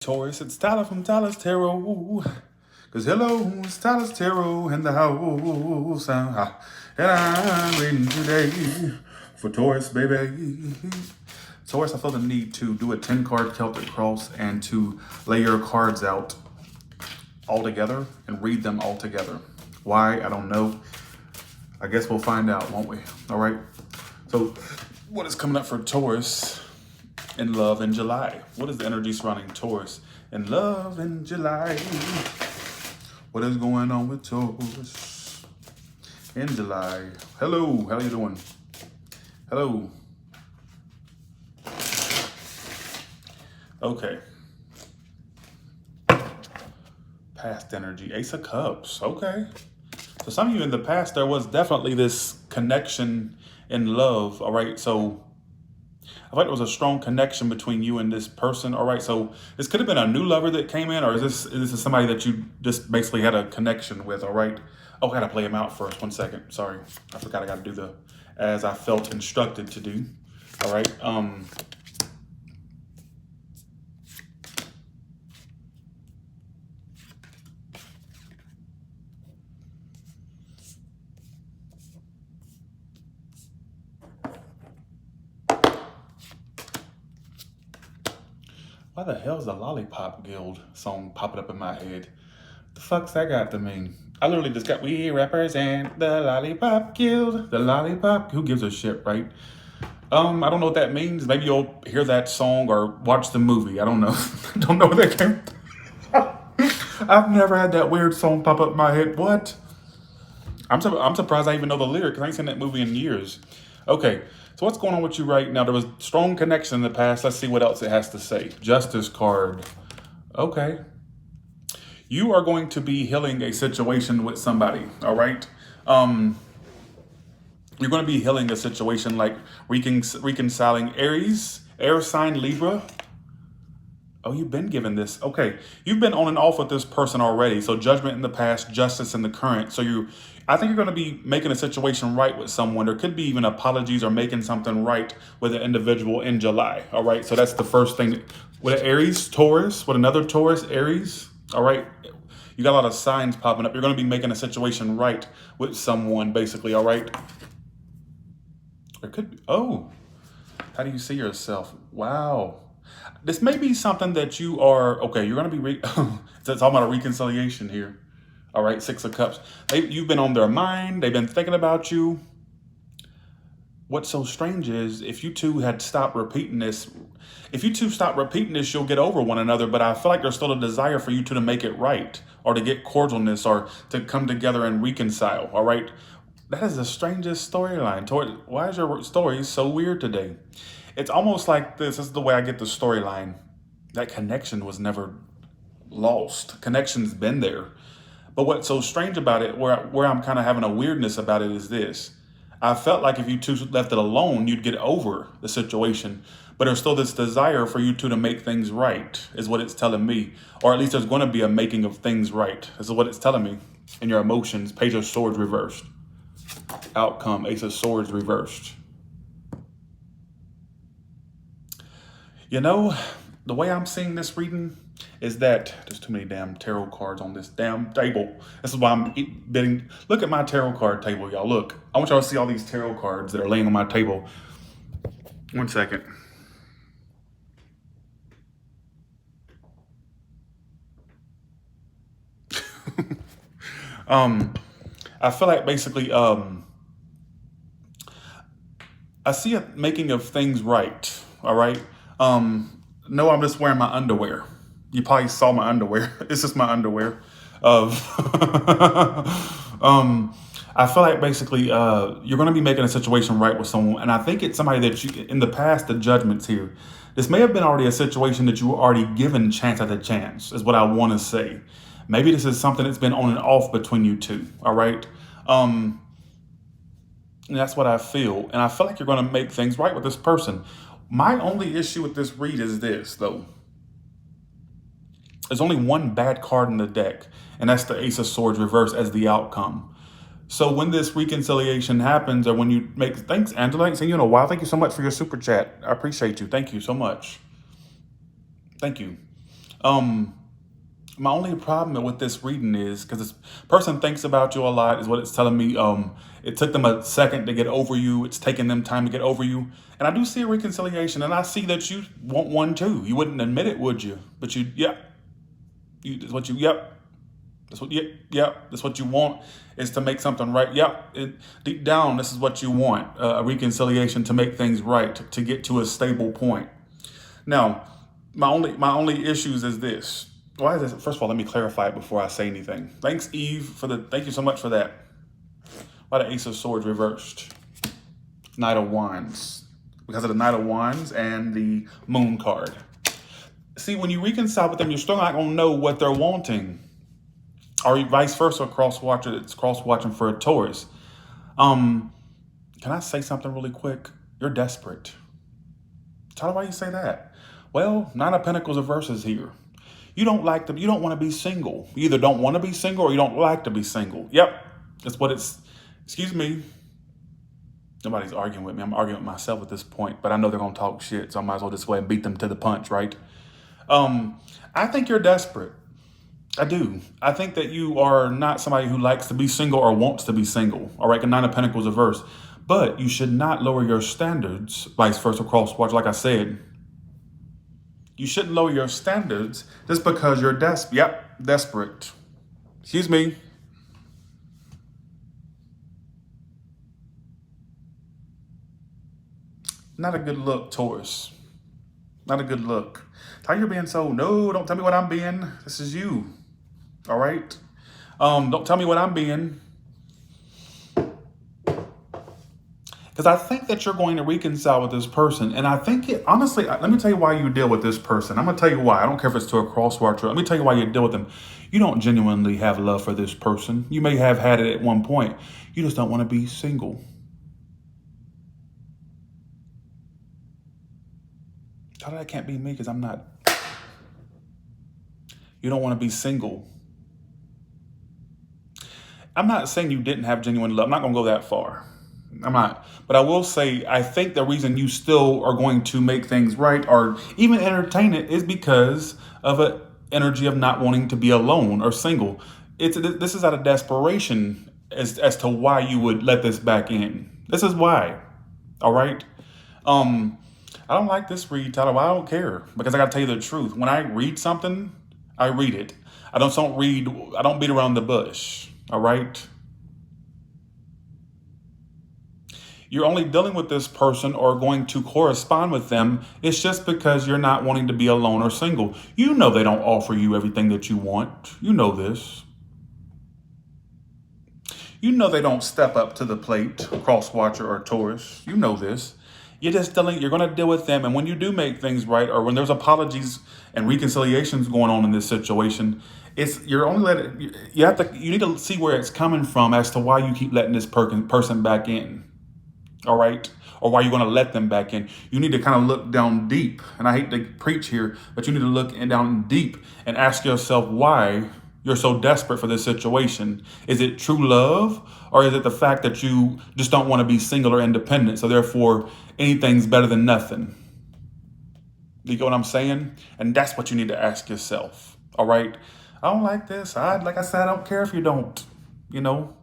Taurus, it's Tyler from Tyler's Tarot. Cause hello, it's Tyler's Tarot in the house. And I'm reading today for Taurus, baby. Taurus, I feel the need to do a 10-card Celtic cross and to lay your cards out all together and read them all together. Why? I don't know. I guess we'll find out, won't we? All right. So what is coming up for Taurus in love in July? What is the energy surrounding Taurus in love in July? What is going on with Taurus in July? Hello, how you doing? Hello. Okay. Past energy, Ace of Cups, okay. So some of you in the past, there was definitely this connection in love, all right? So I feel like there was a strong connection between you and this person, all right? So this could have been a new lover that came in, or is this somebody that you just basically had a connection with, all right? Oh, I gotta play him out first, 1 second, sorry. I forgot I gotta do the, as I felt instructed to do, all right? Why the hell is the Lollipop Guild song popping up in my head? The fuck's that got to mean? I literally just got, we represent the Lollipop Guild. The Lollipop, who gives a shit, right? I don't know what that means. Maybe you'll hear that song or watch the movie. I don't know. I don't know where that came from. I've never had that weird song pop up in my head. What? I'm surprised I even know the lyric because I ain't seen that movie in years. Okay, so what's going on with you right now? There was strong connection in the past. Let's see what else it has to say. Justice card. Okay. You are going to be healing a situation with somebody, all right? You're going to be healing a situation like reconciling Aries, air sign Libra. Oh, you've been given this. Okay, you've been on and off with this person already. So judgment in the past, justice in the current. So I think you're going to be making a situation right with someone. There could be even apologies or making something right with an individual in July. All right, so that's the first thing. With an Aries, Taurus, with another Taurus, Aries. All right, you got a lot of signs popping up. You're going to be making a situation right with someone, basically. All right. It could be. Oh, how do you see yourself? Wow. This may be something that you are, okay, you're going to be, it's talking about a reconciliation here. All right, Six of Cups. You've been on their mind. They've been thinking about you. What's so strange is if you two had stopped repeating this, you'll get over one another. But I feel like there's still a desire for you two to make it right or to get cordialness or to come together and reconcile. All right. That is the strangest storyline. Why is your story so weird today? It's almost like this is the way I get the storyline. That connection was never lost. Connection's been there. But what's so strange about it, where I'm kind of having a weirdness about it is this. I felt like if you two left it alone, you'd get over the situation. But there's still this desire for you two to make things right, is what it's telling me. Or at least there's going to be a making of things right. This is what it's telling me. In your emotions, Page of Swords reversed. Outcome, Ace of Swords reversed. You know, the way I'm seeing this reading is that there's too many damn tarot cards on this damn table. This is why I'm bidding. Look at my tarot card table, y'all. Look, I want y'all to see all these tarot cards that are laying on my table. 1 second. I feel like basically, I see a making of things right. All right. No, I'm just wearing my underwear. You probably saw my underwear. It's just my underwear. I feel like basically you're going to be making a situation right with someone. And I think it's somebody that you, in the past, the judgments here, this may have been already a situation that you were already given chance after chance, is what I want to say. Maybe this is something that's been on and off between you two. All right. And that's what I feel. And I feel like you're going to make things right with this person. My only issue with this read is this, though. There's only one bad card in the deck, and that's the Ace of Swords reversed as the outcome. So when this reconciliation happens, or when you make, thanks, Angela, I ain't seen you in a while. Thank you so much for your super chat. I appreciate you. Thank you so much. Thank you. Um, my only problem with this reading is because this person thinks about you a lot, is what it's telling me. It took them a second to get over you. It's taking them time to get over you. And I do see a reconciliation, and I see that you want one too. You wouldn't admit it, would you? But you, yeah, that's what you, yep. That's what, yep. That's what you want, is to make something right. Yep. Deep down, this is what you want: a reconciliation to make things right, to get to a stable point. Now, my only issues is this. Why is this? First of all, let me clarify it before I say anything. Thanks, Eve, thank you so much for that. Why the Ace of Swords reversed? Knight of Wands. Because of the Knight of Wands and the Moon card. See, when you reconcile with them, you're still not going to know what they're wanting. Or vice versa, it's cross-watching for a Taurus. Can I say something really quick? You're desperate. Tell me why you say that. Well, Nine of Pentacles reverses here. You don't want to be single. You either don't want to be single or you don't like to be single. Yep. That's what it's, excuse me. Nobody's arguing with me. I'm arguing with myself at this point, but I know they're going to talk shit, so I might as well just go ahead and beat them to the punch, right? I think you're desperate. I do. I think that you are not somebody who likes to be single or wants to be single. All right, Nine of Pentacles reverse. But you should not lower your standards, vice versa, cross-watch, like I said. You shouldn't lower your standards just because you're desperate. Excuse me. Not a good look, Taurus. Not a good look. How you're being so, no, don't tell me what I'm being. This is you. All right? Don't tell me what I'm being. Because I think that you're going to reconcile with this person. And I think honestly, let me tell you why you deal with this person. I'm going to tell you why. I don't care if it's to a crosswatcher. Let me tell you why you deal with them. You don't genuinely have love for this person. You may have had it at one point. You just don't want to be single. How that can't be me, because I'm not. You don't want to be single. I'm not saying you didn't have genuine love. I'm not going to go that far. I'm not. But I will say, I think the reason you still are going to make things right or even entertain it is because of an energy of not wanting to be alone or single. This is out of desperation as to why you would let this back in. This is why. All right? I don't like this read, Tyler. Well, I don't care, because I got to tell you the truth. When I read something, I read it. I don't beat around the bush. All right? You're only dealing with this person or going to correspond with them. It's just because you're not wanting to be alone or single. You know they don't offer you everything that you want. You know this. You know they don't step up to the plate, crosswatcher or Taurus. You know this. You're going to deal with them. And when you do make things right, or when there's apologies and reconciliations going on in this situation, you need to see where it's coming from as to why you keep letting this person back in. All right? Or why you're going to let them back in. You need to kind of look down deep. And I hate to preach here, but you need to look down deep and ask yourself why you're so desperate for this situation. Is it true love, or is it the fact that you just don't want to be single or independent, so therefore anything's better than nothing? You get what I'm saying? And that's what you need to ask yourself. All right? I don't like this. Like I said, I don't care if you don't. You know?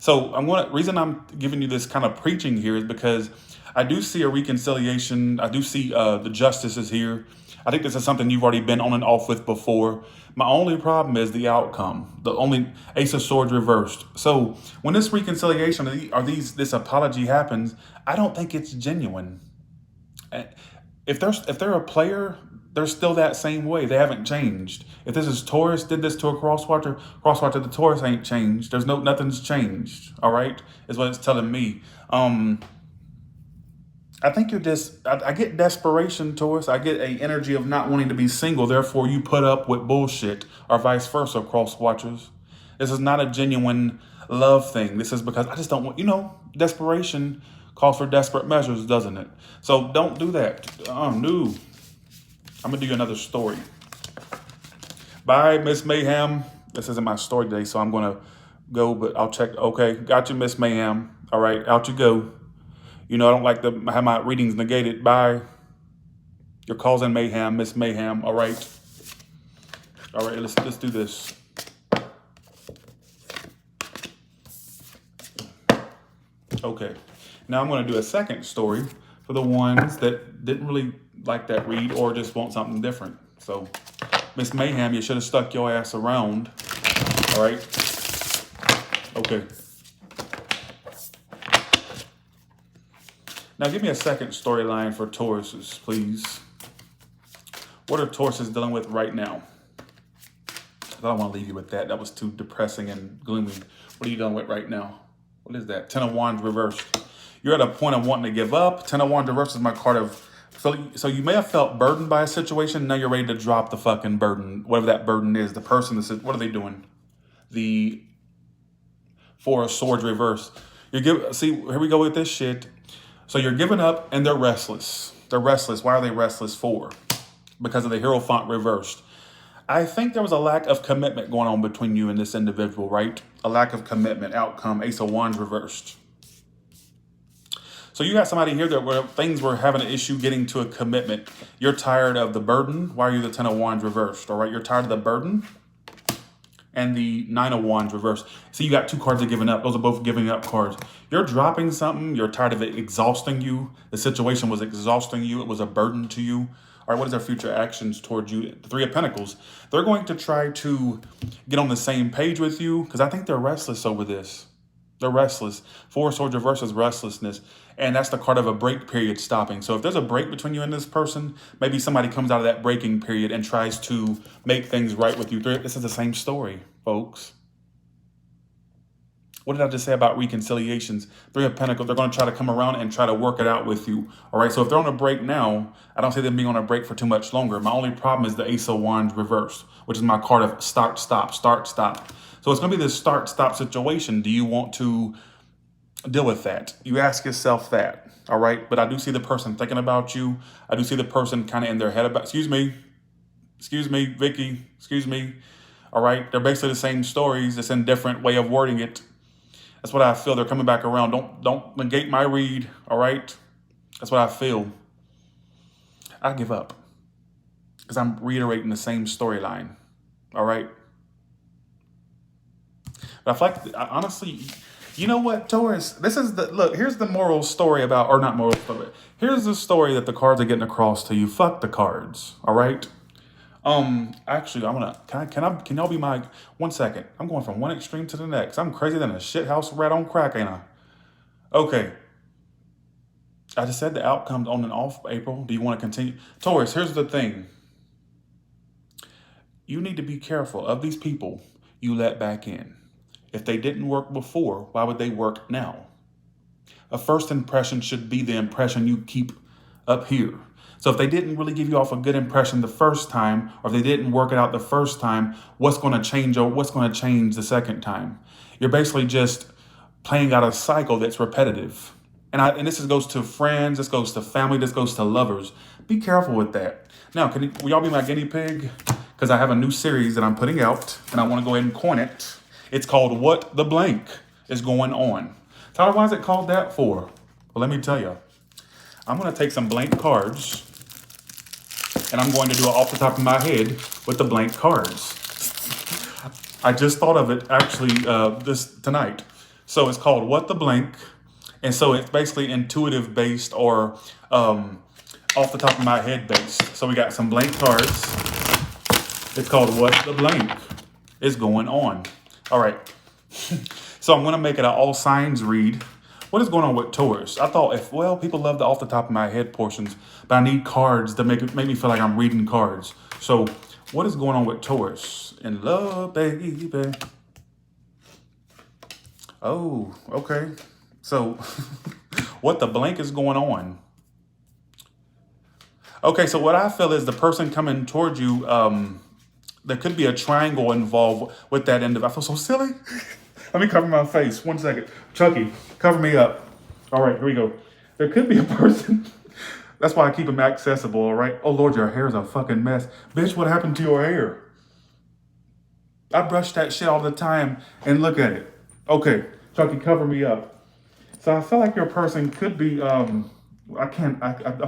So reason I'm giving you this kind of preaching here is because I do see a reconciliation. I do see the justices here. I think this is something you've already been on and off with before. My only problem is the outcome. The only Ace of Swords reversed. So when this reconciliation or this apology happens, I don't think it's genuine. If they're a player, they're still that same way. They haven't changed. If this is Taurus, did this to a crosswatcher the Taurus ain't changed. Nothing's changed. All right, is what it's telling me. I think I get desperation, Taurus. I get a energy of not wanting to be single. Therefore, you put up with bullshit, or vice versa, cross-watchers. This is not a genuine love thing. This is because I just don't want, desperation calls for desperate measures, doesn't it? So don't do that. No. I'm going to do you another story. Bye, Miss Mayhem. This isn't my story today, so I'm going to go, but I'll check. Okay, got you, Miss Mayhem. All right, out you go. I don't like to have my readings negated. Bye. You're causing mayhem, Miss Mayhem. All right. All right, let's do this. Okay, now I'm going to do a second story for the ones that didn't really like that read or just want something different. So, Miss Mayhem, you should have stuck your ass around. All right. Okay. Now give me a second storyline for Tauruses, please. What are Tauruses dealing with right now? I don't want to leave you with that. That was too depressing and gloomy. What are you dealing with right now? What is that? Ten of Wands reversed. You're at a point of wanting to give up. Ten of Wands reversed is my card of... So you may have felt burdened by a situation. Now you're ready to drop the fucking burden. Whatever that burden is. The person that says, what are they doing? The Four of Swords reversed. See, here we go with this shit. So you're giving up and they're restless. They're restless. Why are they restless for? Because of the Hierophant reversed. I think there was a lack of commitment going on between you and this individual, right? A lack of commitment, outcome, Ace of Wands reversed. So you got somebody here that where things were having an issue getting to a commitment. You're tired of the burden. Why are you the Ten of Wands reversed? All right, you're tired of the burden. And the Nine of Wands reversed. See, you got two cards of giving up. Those are both giving up cards. You're dropping something. You're tired of it exhausting you. The situation was exhausting you. It was a burden to you. All right, what is their future actions towards you? The Three of Pentacles. They're going to try to get on the same page with you because I think they're restless over this. They're restless. Four of Swords reversed is restlessness. And that's the card of a break period stopping. So if there's a break between you and this person, maybe somebody comes out of that breaking period and tries to make things right with you. This is the same story, folks. What did I just say about reconciliations? Three of Pentacles, they're going to try to come around and try to work it out with you. All right, so if they're on a break now, I don't see them being on a break for too much longer. My only problem is the Ace of Wands reversed, which is my card of start, stop, start, stop. So it's going to be this start, stop situation. Do you want to deal with that? You ask yourself that, all right? But I do see the person thinking about you. I do see the person kind of in their head about, excuse me, Vicky, excuse me. All right, they're basically the same stories, just in different way of wording it. That's what I feel. They're coming back around. Don't negate my read, all right? That's what I feel. I give up because I'm reiterating the same storyline, all right? But I feel like, honestly, you know what, Taurus? Look, here's the moral story about, or not moral story. Here's the story that the cards are getting across to you. Fuck the cards, all right? Actually, can y'all be my, 1 second. I'm going from one extreme to the next. I'm crazier than a shithouse rat on crack, ain't I? Okay. I just said the outcome's on and off, April. Do you want to continue? Taurus, here's the thing. You need to be careful of these people you let back in. If they didn't work before, why would they work now? A first impression should be the impression you keep up here. So if they didn't really give you off a good impression the first time, or if they didn't work it out the first time, what's going to change or what's going to change the second time? You're basically just playing out a cycle that's repetitive. And this goes to friends, this goes to family, this goes to lovers. Be careful with that. Now, will y'all be my guinea pig? Because I have a new series that I'm putting out, and I want to go ahead and coin it. It's called What the Blank is Going On. Tyler, why is it called that for? Well, let me tell you. I'm going to take some blank cards, and I'm going to do it off the top of my head with the blank cards. I just thought of it actually tonight. So it's called What the Blank. And so it's basically intuitive based or off the top of my head based. So we got some blank cards. It's called What the Blank is Going On. All right. So I'm going to make it an all signs read. What is going on with Taurus? I thought people love the off the top of my head portions, but I need cards to make me feel like I'm reading cards. So what is going on with Taurus? In love, baby. Oh, okay. So what the blank is going on? Okay, so what I feel is the person coming towards you, there could be a triangle involved with that end of, I feel so silly. Let me cover my face. 1 second. Chucky, cover me up. All right, here we go. There could be a person. That's why I keep them accessible, all right? Oh, Lord, your hair's a fucking mess. Bitch, what happened to your hair? I brush that shit all the time and look at it. Okay, Chucky, cover me up. So I feel like your person could be, I'm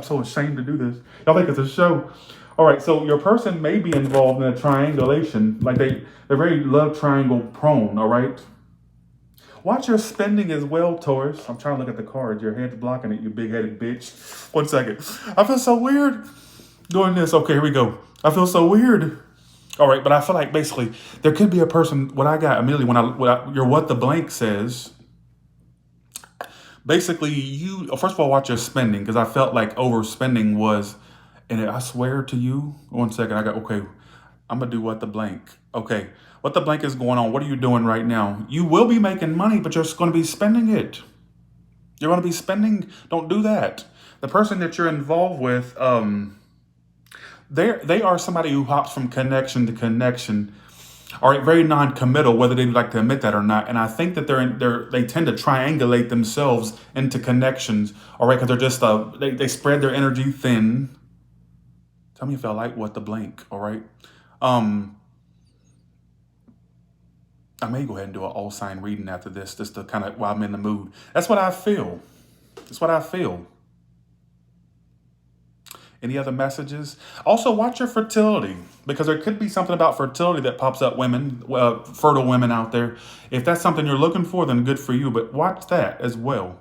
so ashamed to do this. Y'all think it's a show. All right, so your person may be involved in a triangulation. Like they're very love triangle prone, all right? Watch your spending as well, Taurus. I'm trying to look at the cards. Your head's blocking it, you big-headed bitch. 1 second. I feel so weird doing this. Okay, here we go. I feel so weird. All right, but I feel like basically there could be a person, what I got immediately your what the blank says, basically you, first of all, watch your spending, because I felt like overspending was, and I swear to you, 1 second, okay, I'm going to do what the blank. Okay, what the blank is going on. What are you doing right now? You will be making money, but you're just going to be spending it. You're going to be spending. Don't do that. The person that you're involved with, they are somebody who hops from connection to connection, are very non-committal, whether they like to admit that or not. And I think that they tend to triangulate themselves into connections, all right, because they're just they spread their energy thin. Tell me if I like what the blank, all right. I may go ahead and do an all sign reading after this, just to kind of while I'm in the mood. That's what I feel. That's what I feel. Any other messages? Also, watch your fertility, because there could be something about fertility that pops up, women, fertile women out there. If that's something you're looking for, then good for you. But watch that as well.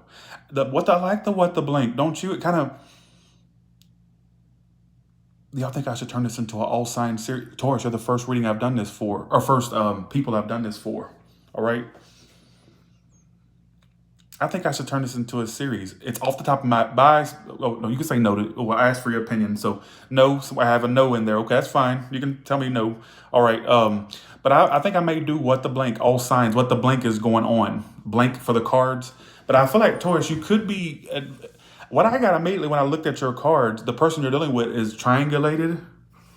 What the blank, don't you? It kind of. Y'all think I should turn this into an all sign series? Taurus, you're the first reading I've done this for, or first people I've done this for. All right. I think I should turn this into a series. It's off the top of my bias. Oh, no, you can say no to. Oh, I asked for your opinion. So no, so I have a no in there. Okay, that's fine. You can tell me no. All right. But I think I may do what the blank, all signs, what the blank is going on. Blank for the cards. But I feel like, Taurus, you could be. What I got immediately when I looked at your cards, the person you're dealing with is triangulated,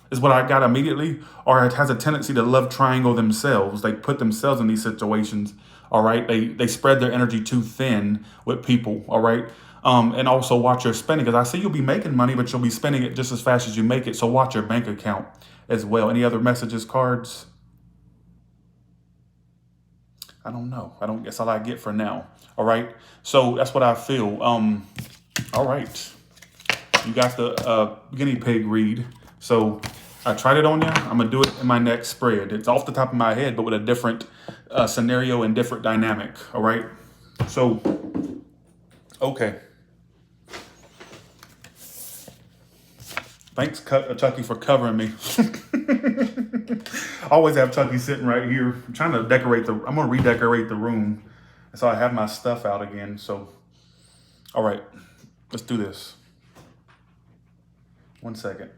is what I got immediately, or it has a tendency to love triangle themselves. They put themselves in these situations, all right? They spread their energy too thin with people, all right? And also watch your spending, because I see you'll be making money, but you'll be spending it just as fast as you make it. So watch your bank account as well. Any other messages, cards? I don't know. I don't guess all I get for now, all right? So that's what I feel. All right, you got the guinea pig read. So I tried it on you. I'm gonna do it in my next spread. It's off the top of my head, but with a different scenario and different dynamic. All right. So, okay. Thanks, Chucky, for covering me. I always have Chucky sitting right here. I'm trying to decorate I'm gonna redecorate the room, so I have my stuff out again. So, all right. Let's do this. 1 second.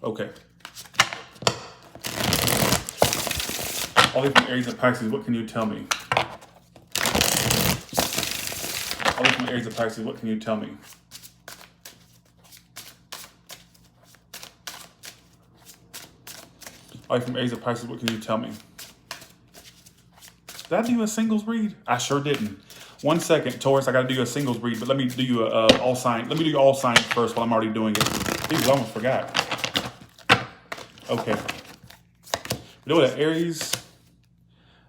Okay. All different Aries of Pisces, what can you tell me? All different Aries of Pisces, what can you tell me? All different Aries of Pisces, what can you tell me? Did I do you a singles read? I sure didn't. 1 second, Taurus, I got to do you a singles read, but let me do you a all sign. Let me do you all signs first while I'm already doing it. Jeez, I almost forgot. Okay. You know what, Aries?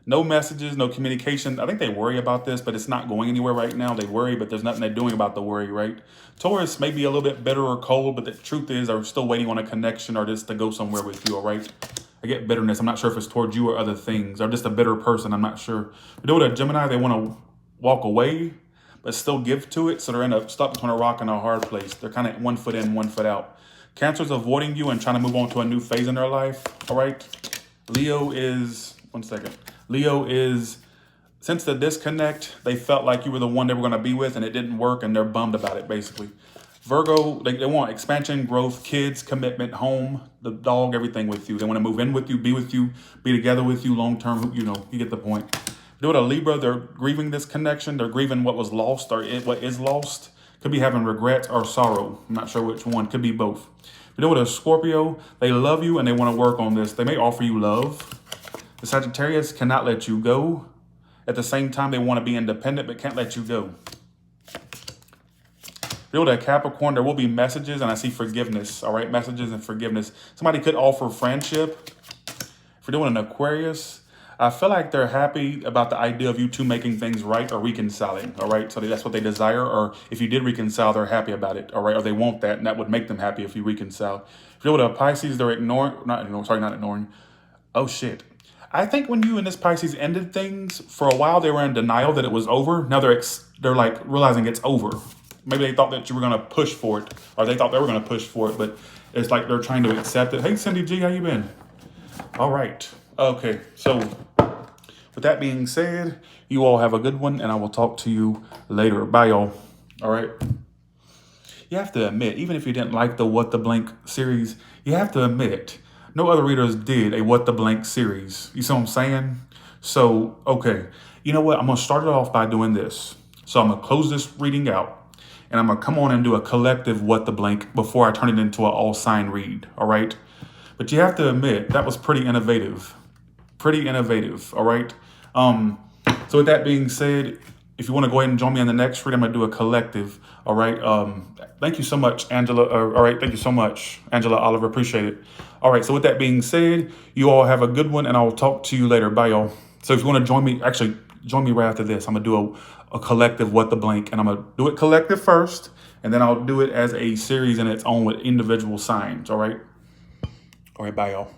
No messages, no communication. I think they worry about this, but it's not going anywhere right now. They worry, but there's nothing they're doing about the worry, right? Taurus may be a little bit bitter or cold, but the truth is they're still waiting on a connection or just to go somewhere with you, all right? I get bitterness. I'm not sure if it's towards you or other things. Or just a bitter person. I'm not sure. You know what, a Gemini, they want to walk away, but still give to it. So they're stuck between a rock and a hard place. They're kind of 1 foot in, 1 foot out. Cancer's avoiding you and trying to move on to a new phase in their life. All right. Leo is, 1 second. Leo is, since the disconnect, they felt like you were the one they were going to be with and it didn't work and they're bummed about it, basically. Virgo, they want expansion, growth, kids, commitment, home, the dog, everything with you. They want to move in with you, be together with you long term. You know, you get the point. Do it a Libra, they're grieving this connection. They're grieving what was lost or what is lost. Could be having regret or sorrow. I'm not sure which one. Could be both. You know what, a Scorpio, they love you and they want to work on this. They may offer you love. The Sagittarius cannot let you go. At the same time, they want to be independent but can't let you go. You know what, a Capricorn, there will be messages and I see forgiveness. All right, messages and forgiveness. Somebody could offer friendship. If you're doing an Aquarius, I feel like they're happy about the idea of you two making things right or reconciling, all right? So that's what they desire, or if you did reconcile, they're happy about it, all right? Or they want that, and that would make them happy if you reconcile. If you're with a Pisces, they're not ignoring. Oh, shit. I think when you and this Pisces ended things, for a while they were in denial that it was over. Now they're like realizing it's over. Maybe they thought that you were going to push for it, or they thought they were going to push for it, but it's like they're trying to accept it. Hey, Cindy G, how you been? All right. Okay, so with that being said, you all have a good one, and I will talk to you later. Bye, y'all. All right. You have to admit, even if you didn't like the What the Blank series, you have to admit, no other readers did a What the Blank series. You see what I'm saying? So, okay. You know what? I'm going to start it off by doing this. So I'm going to close this reading out, and I'm going to come on and do a collective What the Blank before I turn it into an all sign read. All right. But you have to admit, that was pretty innovative. Pretty innovative, all right? So with that being said, if you want to go ahead and join me on the next read, I'm going to do a collective, all right? Thank you so much, Angela. All right, thank you so much, Angela Oliver. Appreciate it. All right, so with that being said, you all have a good one, and I'll talk to you later. Bye, y'all. So if you want to join me, actually, join me right after this. I'm going to do a collective What the Blank, and I'm going to do it collective first, and then I'll do it as a series in its own with individual signs, all right? All right, bye, y'all.